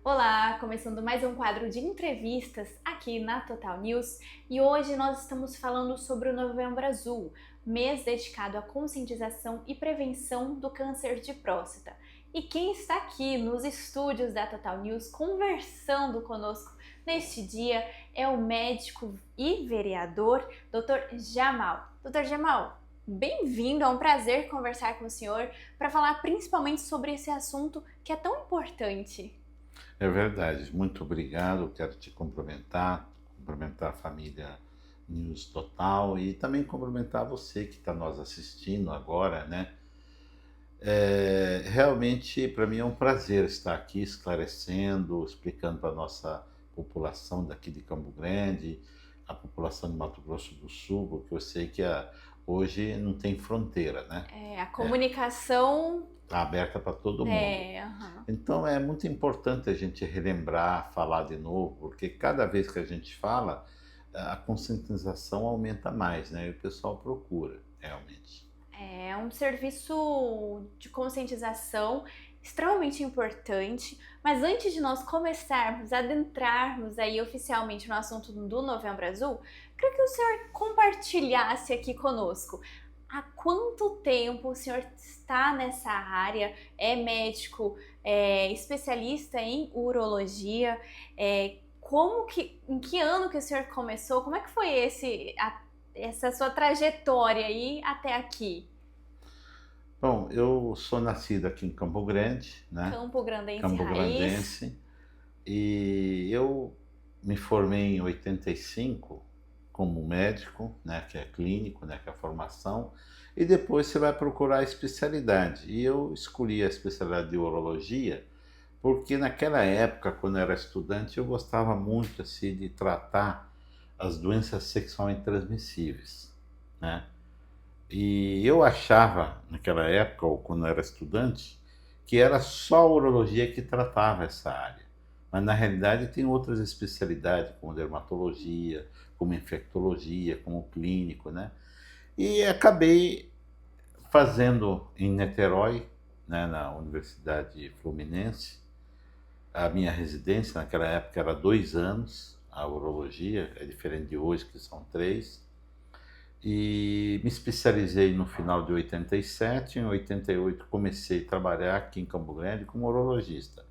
Olá, começando mais um quadro de entrevistas aqui na Total News e hoje nós estamos falando sobre o Novembro Azul, mês dedicado à conscientização e prevenção do câncer de próstata. E quem está aqui nos estúdios da Total News conversando conosco neste dia é o médico e vereador Dr. Jamal. Dr. Jamal, bem-vindo, é um prazer conversar com o senhor para falar principalmente sobre esse assunto que é tão importante. É verdade, muito obrigado. Quero te cumprimentar a família News Total e também cumprimentar você que está nos assistindo agora, né? Realmente, para mim é um prazer estar aqui esclarecendo, explicando para a nossa população daqui de Campo Grande, a população de Mato Grosso do Sul, porque eu sei que hoje não tem fronteira, né? A comunicação Está aberta para todo mundo. aham. Então é muito importante a gente relembrar, falar de novo, porque cada vez que a gente fala, a conscientização aumenta mais, né? E o pessoal procura, realmente. É um serviço de conscientização extremamente importante, mas antes de nós começarmos a adentrarmos aí oficialmente no assunto do Novembro Azul, queria que o senhor compartilhasse aqui conosco. Há quanto tempo o senhor está nessa área? É médico, é especialista em urologia? Em que ano que o senhor começou? Como é que foi essa sua trajetória aí até aqui? Bom, eu sou nascido aqui em Campo Grande, né? Campo Grandense Campo Raiz. Grandense, e eu me formei em 85 como médico, né? Que é clínico, né? Que é a formação, e depois você vai procurar a especialidade. E eu escolhi a especialidade de urologia porque naquela época, quando eu era estudante, eu gostava muito assim, de tratar as doenças sexualmente transmissíveis, né? E eu achava, naquela época, ou quando eu era estudante, que era só a urologia que tratava essa área. Mas na realidade tem outras especialidades, como dermatologia, como infectologia, como clínico, né? E acabei fazendo em Niterói, né, na Universidade Fluminense, a minha residência. Naquela época era 2 anos, a urologia, é diferente de hoje, que são 3. E me especializei no final de 87. Em 88 comecei a trabalhar aqui em Campo Grande como urologista.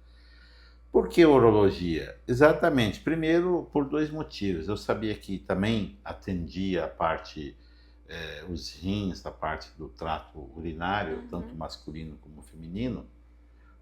Por que urologia? Exatamente, primeiro por dois motivos. Eu sabia que também atendia a parte, os rins, a parte do trato urinário, tanto Uhum. masculino como feminino,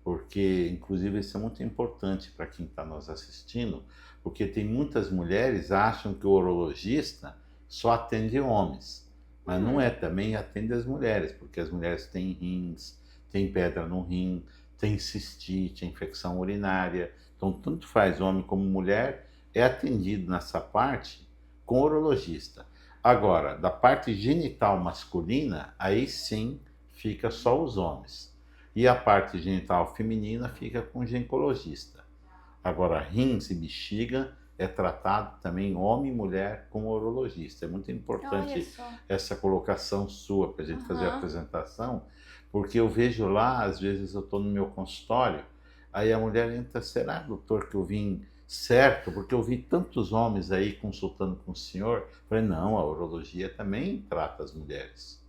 porque inclusive isso é muito importante para quem está nos assistindo, porque tem muitas mulheres que acham que o urologista só atende homens, mas não é, Hum. também atende as mulheres, porque as mulheres têm rins, têm pedra no rim, têm cistite, infecção urinária, então tanto faz homem como mulher é atendido nessa parte com urologista. Agora, da parte genital masculina, aí sim fica só os homens. E a parte genital feminina fica com o ginecologista. Agora, rins e bexiga é tratado também homem e mulher com urologista. É muito Olha importante só. essa colocação sua para a gente fazer a Aham. apresentação, porque eu vejo lá, às vezes eu estou no meu consultório, aí a mulher entra: será, doutor, que eu vim certo? Porque eu vi tantos homens aí consultando com o senhor. Eu falei: não, a urologia também trata as mulheres.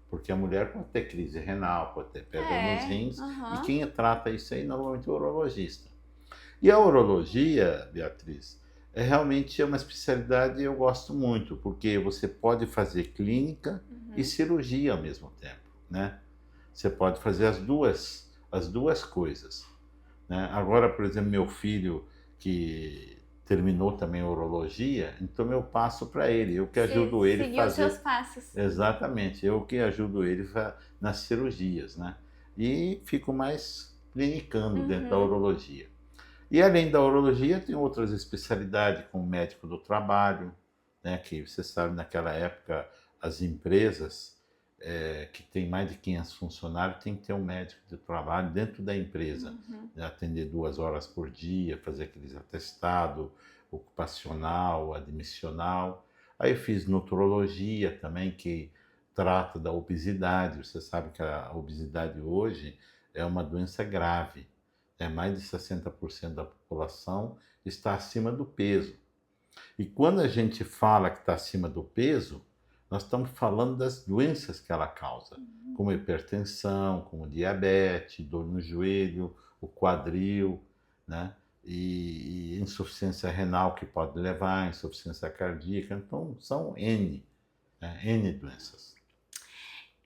Porque a mulher pode ter crise renal, pode ter pedra nos É. rins, e Aham. quem trata isso aí normalmente é o urologista. E a urologia, Beatriz, realmente é uma especialidade que eu gosto muito, porque você pode fazer clínica e Uhum. cirurgia ao mesmo tempo, né? Você pode fazer as duas coisas, né? Agora, por exemplo, meu filho que terminou também urologia, então eu passo para ele, eu que ajudo ele a Seguiu os seus fazer. passos. Exatamente, eu que ajudo ele nas cirurgias, né? E fico mais clinicando dentro da Uhum. urologia. E além da urologia, tem outras especialidades, como médico do trabalho, né? Que você sabe, naquela época, as empresas que tem mais de 500 funcionários tem que ter um médico de trabalho dentro da empresa, Uhum. né? Atender 2 horas por dia, fazer aqueles atestado ocupacional, admissional. Aí eu fiz nutrologia também, que trata da obesidade. Você sabe que a obesidade hoje é uma doença grave, mais de 60% da população está acima do peso. E quando a gente fala que está acima do peso, nós estamos falando das doenças que ela causa, como hipertensão, como diabetes, dor no joelho, o quadril, né? E insuficiência renal que pode levar a insuficiência cardíaca. Então, são N, né? N doenças.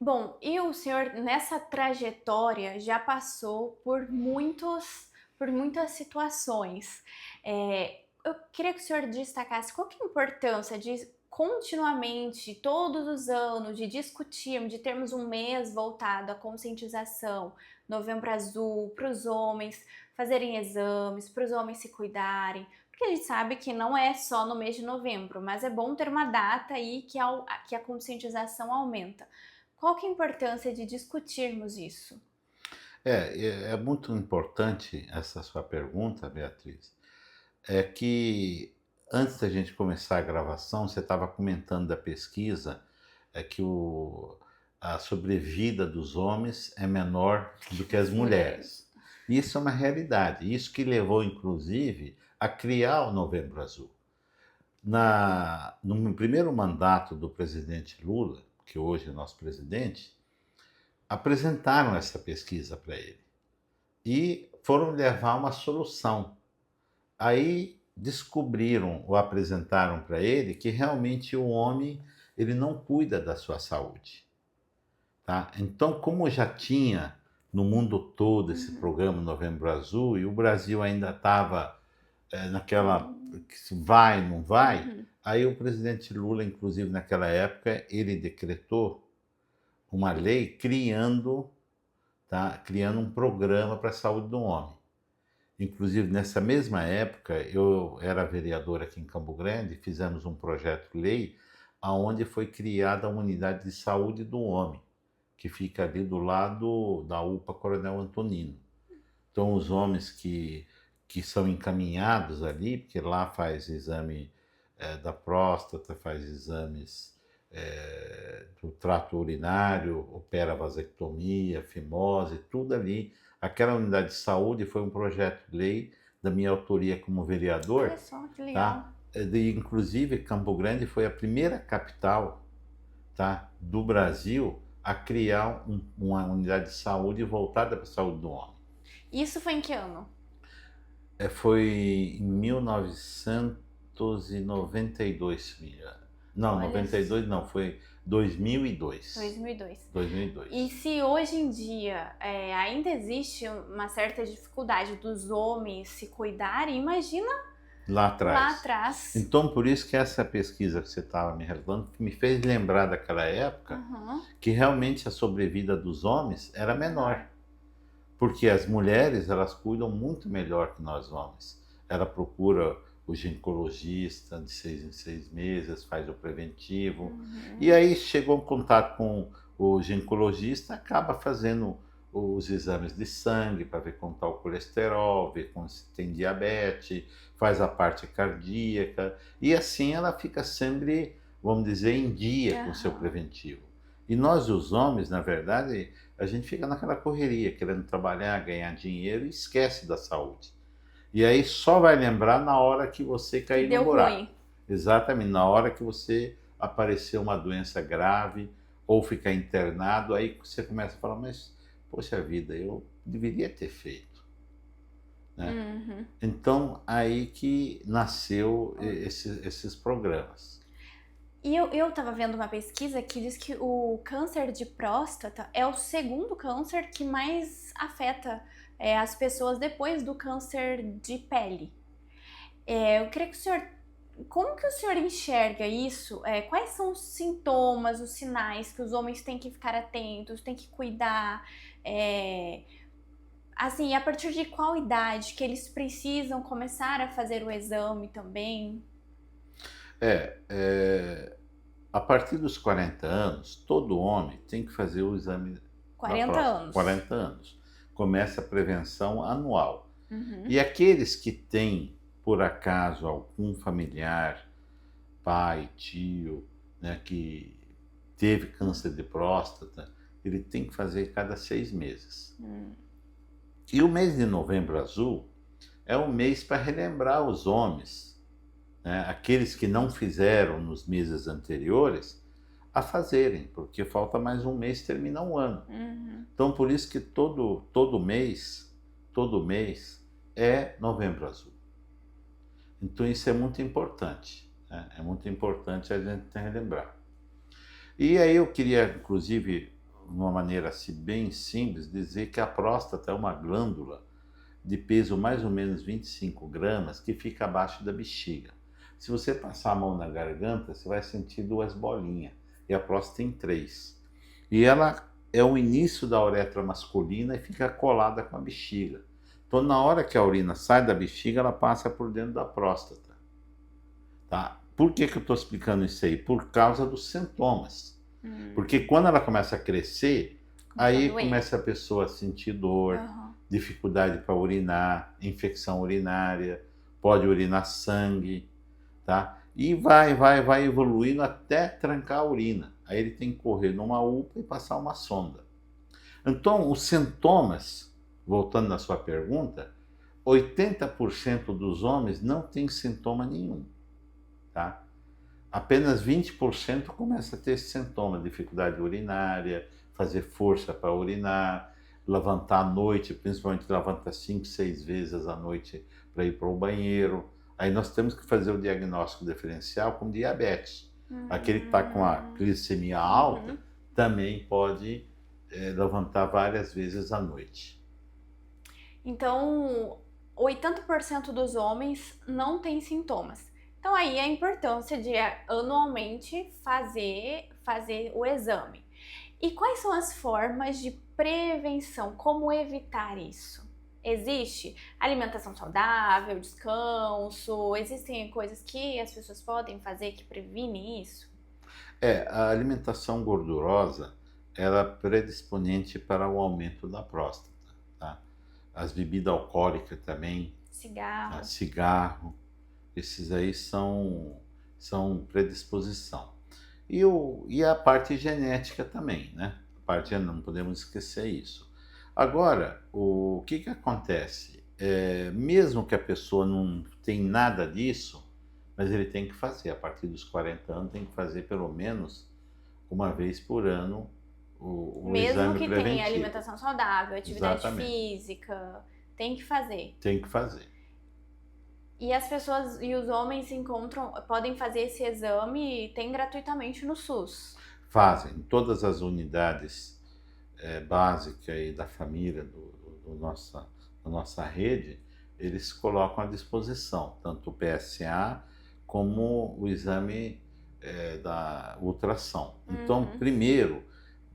Bom, e o senhor nessa trajetória já passou por muitas situações. Eu queria que o senhor destacasse qual que é a importância de continuamente, todos os anos, de discutirmos, de termos um mês voltado à conscientização, Novembro Azul, para os homens fazerem exames, para os homens se cuidarem, porque a gente sabe que não é só no mês de novembro, mas é bom ter uma data aí que a conscientização aumenta. Qual que é a importância de discutirmos isso? É muito importante essa sua pergunta, Beatriz. É que antes da gente começar a gravação, você estava comentando da pesquisa, que a sobrevida dos homens é menor do que as mulheres. Isso é uma realidade. Isso que levou, inclusive, a criar o Novembro Azul. No primeiro mandato do presidente Lula, que hoje é nosso presidente, apresentaram essa pesquisa para ele e foram levar uma solução. Aí descobriram ou apresentaram para ele que realmente o homem ele não cuida da sua saúde, tá? Então, como já tinha no mundo todo esse programa Novembro Azul e o Brasil ainda estava naquela que se vai, não vai, aí o presidente Lula, inclusive naquela época, ele decretou uma lei criando, tá? Criando um programa para a saúde do homem. Inclusive, nessa mesma época, eu era vereador aqui em Campo Grande e fizemos um projeto de lei onde foi criada a Unidade de Saúde do Homem, que fica ali do lado da UPA Coronel Antonino. Então, os homens que são encaminhados ali, porque lá faz exame da próstata, faz exames do trato urinário, opera vasectomia, fimose, tudo ali. Aquela unidade de saúde foi um projeto de lei da minha autoria como vereador. Olha só, que legal. Tá? Inclusive, Campo Grande foi a primeira capital, tá, do Brasil a criar uma unidade de saúde voltada para a saúde do homem. Isso foi em que ano? Foi em 1992, se me engano. Não, Olha 92 não, foi 2002. 2002. 2002. E se hoje em dia ainda existe uma certa dificuldade dos homens se cuidarem, imagina lá atrás. lá atrás. Então, por isso que essa pesquisa que você estava me relatando me fez lembrar daquela época que realmente a sobrevida dos homens era menor. Porque as mulheres, elas cuidam muito melhor que nós homens. Ela procura o ginecologista de 6 em 6 meses, faz o preventivo. E aí chegou em contato com o ginecologista, acaba fazendo os exames de sangue para ver como está o colesterol, ver se tem diabetes, faz a parte cardíaca. E assim ela fica sempre, vamos dizer, em dia com o seu preventivo. E nós, os homens, na verdade, a gente fica naquela correria, querendo trabalhar, ganhar dinheiro e esquece da saúde. E aí só vai lembrar na hora que você cair no buraco. Ruim. Exatamente, na hora que você aparecer uma doença grave ou ficar internado, aí você começa a falar, mas, poxa vida, eu deveria ter feito. Né? Então, aí que nasceu esses programas. E eu estava vendo uma pesquisa que diz que o câncer de próstata é o segundo câncer que mais afeta as pessoas depois do câncer de pele. Eu queria que o senhor... Como que o senhor enxerga isso? Quais são os sintomas, os sinais que os homens têm que ficar atentos, têm que cuidar? Assim, a partir de qual idade que eles precisam começar a fazer o exame também? A partir dos 40 anos, todo homem tem que fazer o exame 40 anos. 40 anos. Começa a prevenção anual. E aqueles que têm, por acaso, algum familiar, pai, tio, né, que teve câncer de próstata, ele tem que fazer cada 6 meses. E o mês de Novembro Azul é um mês para relembrar os homens, né, aqueles que não fizeram nos meses anteriores, a fazerem, porque falta mais um mês, termina um ano. Uhum. Então, por isso que todo mês é Novembro Azul. Então, isso é muito importante, né? É muito importante a gente relembrar. E aí eu queria, inclusive, de uma maneira assim, bem simples, dizer que a próstata é uma glândula de peso mais ou menos 25 gramas que fica abaixo da bexiga. Se você passar a mão na garganta, você vai sentir duas bolinhas. E a próstata tem três. E ela é o início da uretra masculina e fica colada com a bexiga. Então, na hora que a urina sai da bexiga, ela passa por dentro da próstata. Tá? Por que eu estou explicando isso aí? Por causa dos sintomas. Porque quando ela começa a crescer, aí começa a pessoa a sentir dor, dificuldade para urinar, infecção urinária, pode urinar sangue, tá? E vai evoluindo até trancar a urina. Aí ele tem que correr numa UPA e passar uma sonda. Então, os sintomas, voltando na sua pergunta, 80% dos homens não tem sintoma nenhum, tá? Apenas 20% começa a ter esse sintoma, dificuldade urinária, fazer força para urinar, levantar à noite, principalmente levanta 5, 6 vezes à noite para ir para o banheiro. Aí nós temos que fazer o diagnóstico diferencial com diabetes. Aquele que está com a glicemia alta também pode levantar várias vezes à noite. Então, 80% dos homens não têm sintomas. Então aí a importância de anualmente fazer o exame. E quais são as formas de prevenção? Como evitar isso? Existe alimentação saudável, descanso? Existem coisas que as pessoas podem fazer que previnem isso? A alimentação gordurosa ela é predisponente para o aumento da próstata, tá? As bebidas alcoólicas também, Cigarro. Tá? Cigarro, esses aí são predisposição. E a parte genética também, né? A parte, não podemos esquecer isso. Agora, o que acontece? Mesmo que a pessoa não tem nada disso, mas ele tem que fazer, a partir dos 40 anos, tem que fazer pelo menos uma vez por ano o exame preventivo. Mesmo que tenha alimentação saudável, atividade Exatamente. física, tem que fazer. Tem que fazer. E as pessoas e os homens podem fazer esse exame tem gratuitamente no SUS. Fazem. Todas as unidades básicas aí da família, da nossa rede, eles colocam à disposição, tanto o PSA como o exame da ultrassom. Então, primeiro,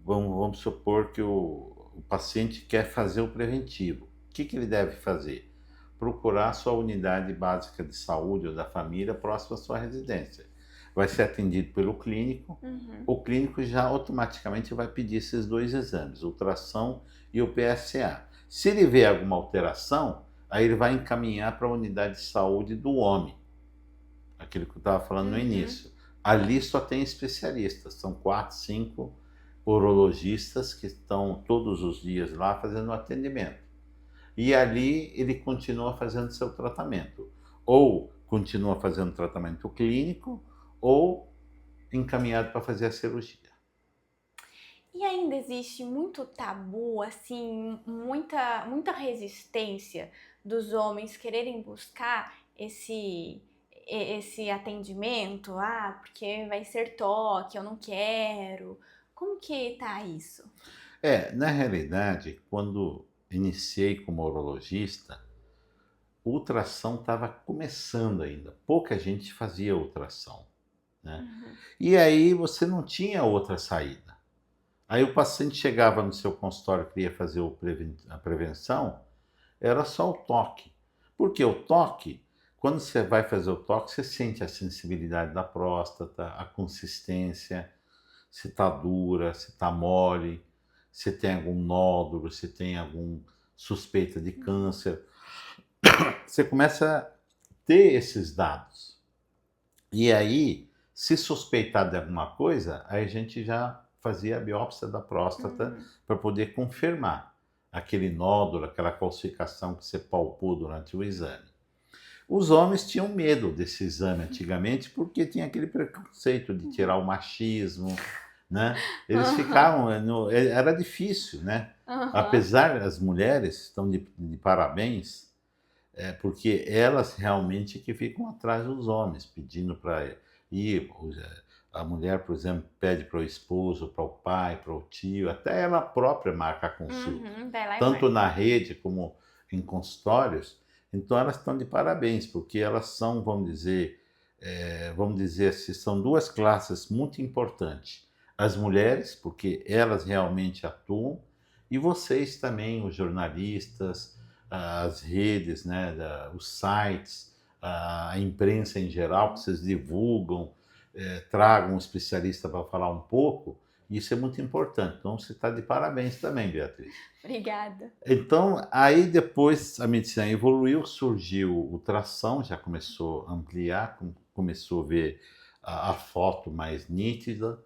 vamos supor que o paciente quer fazer o preventivo. O que ele deve fazer? Procurar sua unidade básica de saúde ou da família próxima à sua residência. Vai ser atendido pelo clínico. O clínico já automaticamente vai pedir esses dois exames, o ultrassom e o PSA. Se ele vê alguma alteração, aí ele vai encaminhar para a unidade de saúde do homem, aquilo que eu estava falando no início. Ali só tem especialistas, são 4, 5 urologistas que estão todos os dias lá fazendo o atendimento. E ali ele continua fazendo seu tratamento. Ou continua fazendo tratamento clínico, ou encaminhado para fazer a cirurgia. E ainda existe muito tabu, assim, muita resistência dos homens quererem buscar esse atendimento, porque vai ser toque, eu não quero. Como que tá isso? Na realidade, quando iniciei como urologista, o ultrassom estava começando ainda. Pouca gente fazia ultrassom, né? E aí você não tinha outra saída. Aí o paciente chegava no seu consultório, queria fazer a prevenção, era só o toque. Porque o toque, quando você vai fazer o toque, você sente a sensibilidade da próstata, a consistência, se está dura, se está mole, se tem algum nódulo, se tem alguma suspeita de câncer. Você começa a ter esses dados. E aí, se suspeitar de alguma coisa, aí a gente já fazia a biópsia da próstata para poder confirmar. aquele nódulo, aquela calcificação que você palpou durante o exame. Os homens tinham medo desse exame antigamente porque tinha aquele preconceito de tirar o machismo, né? Eles Aham, ficavam, era difícil, né? aham. Apesar das mulheres estão de parabéns, porque elas realmente que ficam atrás dos homens, pedindo para ir. A mulher, por exemplo, pede para o esposo, para o pai, para o tio, até ela própria marca a consulta, Uhum, vai lá e tanto marca. na rede como em consultórios. Então elas estão de parabéns, porque elas são, vamos dizer assim, são duas classes muito importantes. As mulheres, porque elas realmente atuam, e vocês também, os jornalistas, as redes, né, os sites, a imprensa em geral, que vocês divulgam, tragam um especialista para falar um pouco, isso é muito importante. Então você está de parabéns também, Beatriz. Obrigada. Então, aí depois a medicina evoluiu, surgiu o ultrassom, já começou a ampliar, começou a ver a foto mais nítida,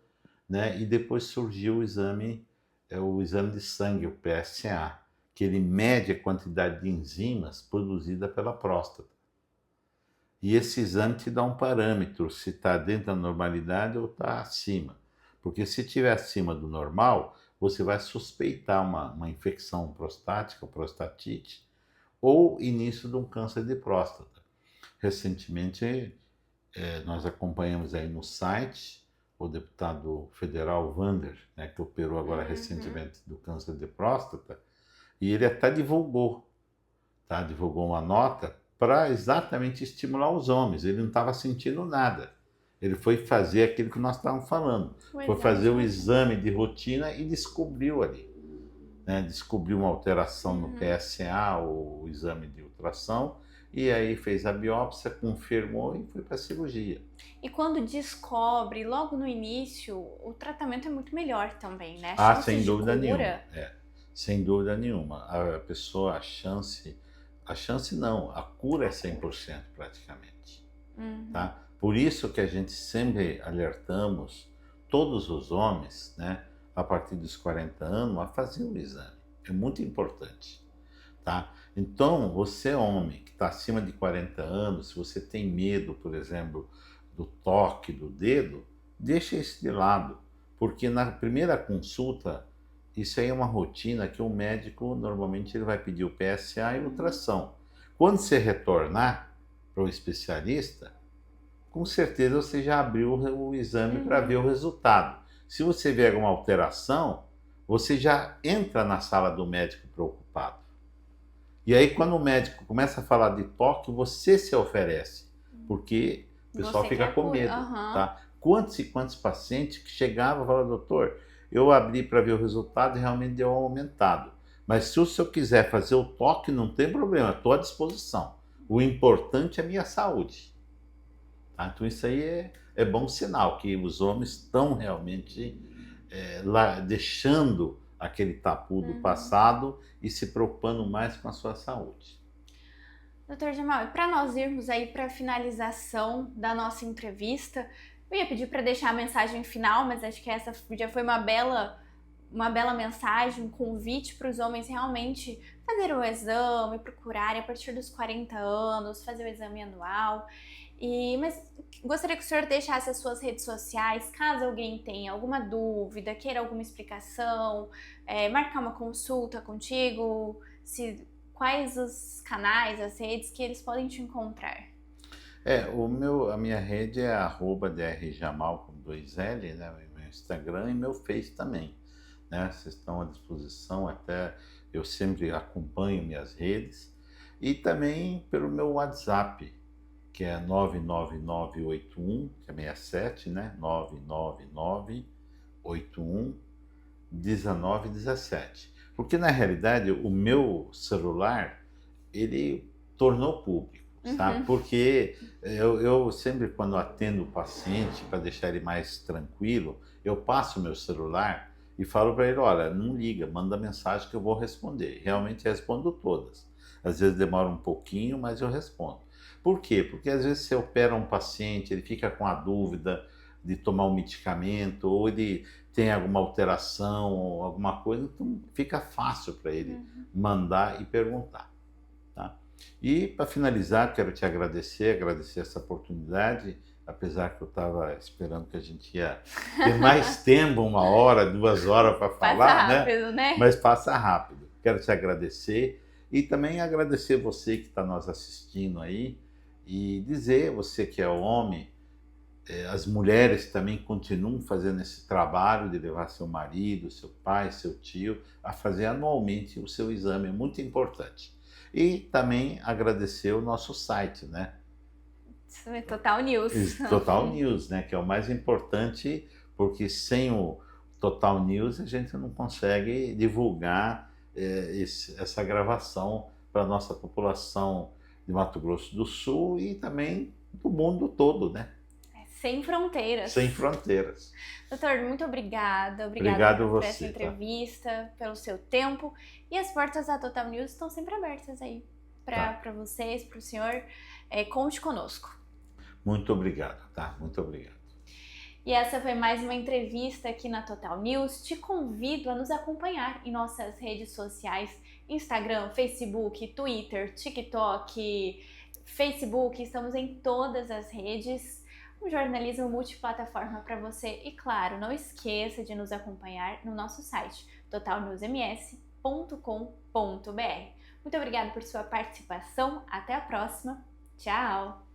né? E depois surgiu o exame de sangue, o PSA, que ele mede a quantidade de enzimas produzida pela próstata. E esse exame te dá um parâmetro, se está dentro da normalidade ou está acima. Porque se estiver acima do normal, você vai suspeitar uma infecção prostática, prostatite, ou início de um câncer de próstata. Recentemente, nós acompanhamos aí no site o deputado federal Vander, né, que operou agora Uhum. recentemente do câncer de próstata, e ele até divulgou, tá? Divulgou uma nota para exatamente estimular os homens. Ele não estava sentindo nada. Ele foi fazer aquilo que nós estávamos falando. O Foi exame fazer de o rotina. exame de rotina e descobriu ali, né? Descobriu uma alteração no Uhum. PSA, o exame de ultrassom, e aí fez a biópsia, confirmou e foi para a cirurgia. E quando descobre, logo no início, o tratamento é muito melhor também, né? Ah, Chances sem de dúvida nenhuma. cura. Sem dúvida nenhuma. A pessoa, a chance não, a cura é 100% praticamente. Uhum. Tá? Por isso que a gente sempre alertamos todos os homens, né, a partir dos 40 anos, a fazer o exame. É muito importante, tá? Então, você homem que está acima de 40 anos, se você tem medo, por exemplo, do toque do dedo, deixa isso de lado, porque na primeira consulta, isso aí é uma rotina que o médico normalmente ele vai pedir o PSA e o Uhum. ultrassom. Quando você retornar para o especialista, com certeza você já abriu o exame para ver Uhum. o resultado. Se você vê alguma alteração, você já entra na sala do médico preocupado. E aí, quando o médico começa a falar de toque, você se oferece, porque o pessoal Você fica quer com cura. medo, Aham. tá? Quantos e quantos pacientes que chegavam e falavam, doutor, eu abri para ver o resultado e realmente deu um aumentado. Mas se o senhor quiser fazer o toque, não tem problema, estou à disposição. O importante é a minha saúde. Tá? Então isso aí é bom sinal, que os homens estão realmente lá, deixando aquele tabu do Uhum. passado e se preocupando mais com a sua saúde. Doutor Jamal, e para nós irmos aí para a finalização da nossa entrevista, eu ia pedir para deixar a mensagem final, mas acho que essa já foi uma bela mensagem, um convite para os homens realmente fazerem o exame, procurarem a partir dos 40 anos, fazer o exame anual. Mas gostaria que o senhor deixasse as suas redes sociais, caso alguém tenha alguma dúvida, queira alguma explicação, marcar uma consulta contigo, se quais os canais, as redes que eles podem te encontrar. A minha rede é @drjamal com dois L, né? Meu Instagram e meu Face também, né? Vocês estão à disposição, até eu sempre acompanho minhas redes e também pelo meu WhatsApp, que é 99981, que é 67, né? 99981 1917. Porque na realidade o meu celular ele tornou público, sabe? Uhum. Porque eu sempre quando atendo o paciente para deixar ele mais tranquilo, eu passo o meu celular e falo para ele, olha, não liga, manda mensagem que eu vou responder. Realmente respondo todas. Às vezes demora um pouquinho, mas eu respondo. Por quê? Porque às vezes você opera um paciente, ele fica com a dúvida de tomar um medicamento, ou ele tem alguma alteração ou alguma coisa, então fica fácil para ele mandar e perguntar. Tá? E para finalizar, quero te agradecer essa oportunidade, apesar que eu estava esperando que a gente ia ter mais tempo, 1 hora, 2 horas para falar, Passa rápido, né? Mas passa rápido. Quero te agradecer e também agradecer você que está nos assistindo aí e dizer, você que é homem, as mulheres também continuam fazendo esse trabalho de levar seu marido, seu pai, seu tio a fazer anualmente o seu exame, é muito importante. E também agradecer o nosso site, né? Total News. Total News, né? Que é o mais importante, porque sem o Total News a gente não consegue divulgar essa gravação para a nossa população de Mato Grosso do Sul e também do mundo todo, né? Sem fronteiras. Sem fronteiras. Doutor, muito obrigada. Obrigado por você, essa entrevista, pelo seu tempo. E as portas da Total News estão sempre abertas aí para vocês, para o senhor. Conte conosco. Muito obrigado, tá? Muito obrigado. E essa foi mais uma entrevista aqui na Total News. Te convido a nos acompanhar em nossas redes sociais, Instagram, Facebook, Twitter, TikTok, Facebook. Estamos em todas as redes. Um jornalismo multiplataforma para você. E claro, não esqueça de nos acompanhar no nosso site, totalnewsms.com.br. Muito obrigada por sua participação. Até a próxima. Tchau!